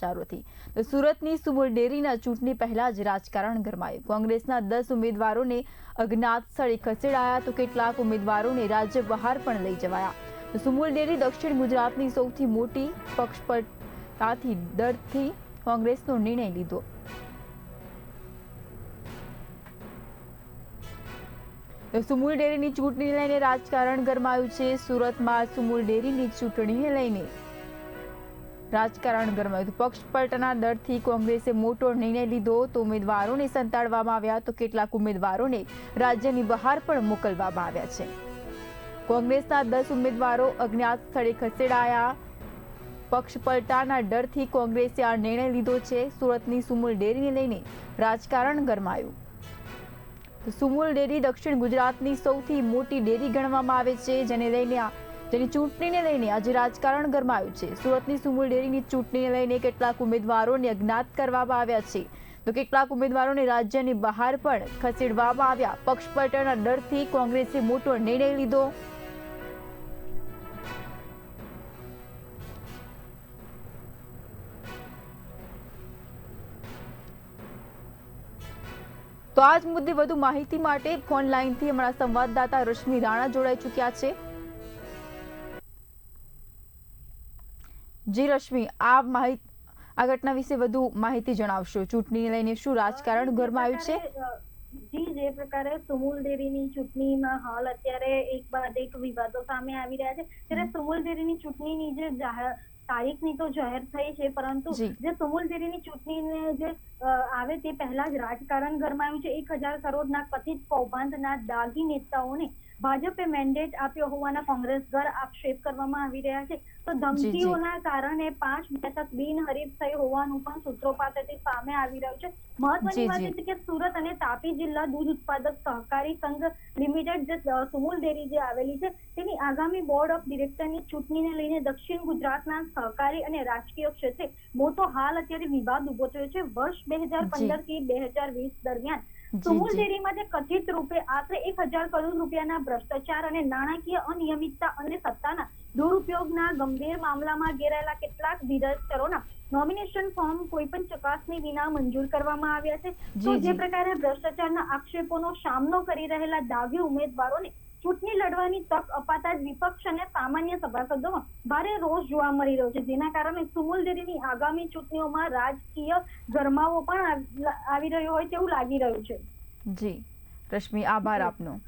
તો સુરતની સુમુલ ડેરીના ચૂંટણી પહેલા જ રાજકારણ ગરમાયું। કોંગ્રેસના 10 ઉમેદવારોને અજ્ઞાત સ્થળે ખસેડાયા તો કેટલાક ઉમેદવારોને રાજ્ય બહાર પણ લઈ જવાયા। તો સુમુલ ડેરી દક્ષિણ ગુજરાતની સૌથી મોટી પક્ષપલટાથી ડરથી કોંગ્રેસનો નિર્ણય લીધો। તો સુમુલ ડેરીની ચૂંટણીને લઈને રાજકારણ ગરમાયું છે। સુરતમાં સુમુલ ડેરીની ચૂંટણીને લઈને રાજકારણ ગરમાયું। પક્ષપલટાના ડરથી કોંગ્રેસે મોટો નિર્ણય લીધો તો ઉમેદવારોને સંતાડવામાં આવ્યા તો કેટલાક ઉમેદવારોને રાજ્યની બહાર પણ મોકલવામાં આવ્યા છે। કોંગ્રેસના 10 ઉમેદવારો અજ્ઞાત સ્થળે ખસેડાયા। પક્ષપલટાના ડરથી કોંગ્રેસે આ નિર્ણય લીધો છે। સુરતની સુમુલ ડેરીને લઈને રાજકારણ ગરમાયું। સુમુલ ડેરી દક્ષિણ ગુજરાતની સૌથી મોટી ડેરી ગણવામાં આવે છે, જેની ચૂંટણીને લઈને આજે રાજકારણ ગરમાયું છે। સુરતની સુમુલ ડેરીની ચૂંટણીને લઈને કેટલાક ઉમેદવારોને અજ્ઞાત કરવામાં આવ્યા છે તો કેટલાક ઉમેદવારોને રાજ્યની બહાર પણ ખસેડવામાં આવ્યા। પક્ષપલટાના ડરથી કોંગ્રેસે મોટો નિર્ણય લીધો। તો આ જ મુદ્દે વધુ માહિતી માટે ફોન લાઈનથી અમારા સંવાદદાતા રશ્મિ રાણા જોડાઈ ચૂક્યા છે। જી રશ્મિ, આ ઘટના વિશે વધુ માહિતી જણાવશો। ચૂંટણીને લઈને શું રાજકારણ ગરમાયું છે? જી, જે પ્રકારે સુમુલ ડેરીની ચૂંટણીમાં હાલ અત્યારે એક બાદ એક વિવાદો સામે આવી રહ્યા છે, ત્યારે સુમુલ ડેરીની ચૂંટણીની જે તારીખની તો જાહેર થઈ છે, પરંતુ જે સુમુલ ડેરીની ચૂંટણીને જે આવે તે પહેલા જ રાજકારણ ગરમાયું છે। 1000 કરોડના કથિત કૌભાંડના દાગી નેતાઓને ભાજપે મેન્ડેટ આપ્યો હોવાના કોંગ્રેસ દ્વારા આક્ષેપ કરવામાં આવી રહ્યા છે। તો ધમકીઓના કારણે 5 બેઠક બિનહરીફ થઈ હોવાનું પણ સૂત્રો પાસેથી સામે આવી રહ્યું છે। મહત્વની વાત એ છે કે સુરત અને તાપી જિલ્લા દૂધ ઉત્પાદક સહકારી સંઘ લિમિટેડ જે સુમુલ ડેરી જે આવેલી છે, તેની આગામી બોર્ડ ઓફ ડિરેક્ટરની ચૂંટણીને લઈને દક્ષિણ ગુજરાતના સહકારી અને રાજકીય ક્ષેત્રે મોટો હાલ અત્યારે વિવાદ ઉભો થયો છે। વર્ષ 2015 થી 2020 દરમિયાન સુમુલ ડેરીમાં જે કથિત રૂપે આશરે 1000 કરોડ રૂપિયાના ભ્રષ્ટાચાર અને નાણાકીય અનિયમિતતા અને સત્તાના દુરુપયોગના ગંભીર મામલામાં ઘેરાયેલા કેટલાક ડિરેક્ટરોના નોમિનેશન ફોર્મ કોઈ પણ ચકાસણી વિના મંજૂર કરવામાં આવ્યા છે। તો જે પ્રકારે ભ્રષ્ટાચારના આક્ષેપોનો સામનો કરી રહેલા દાગી ઉમેદવારોને ચૂંટણી લડવાની તક અપાતા જ વિપક્ષ અને સામાન્ય સભાસદોમાં ભારે રોષ જોવા મળી રહ્યો છે, જેના કારણે સુમુલ ડેરીની આગામી ચૂંટણીઓમાં રાજકીય ગરમાવો પણ આવી રહ્યો હોય તેવું લાગી રહ્યું છે। જી રશ્મિ, આભાર આપનો।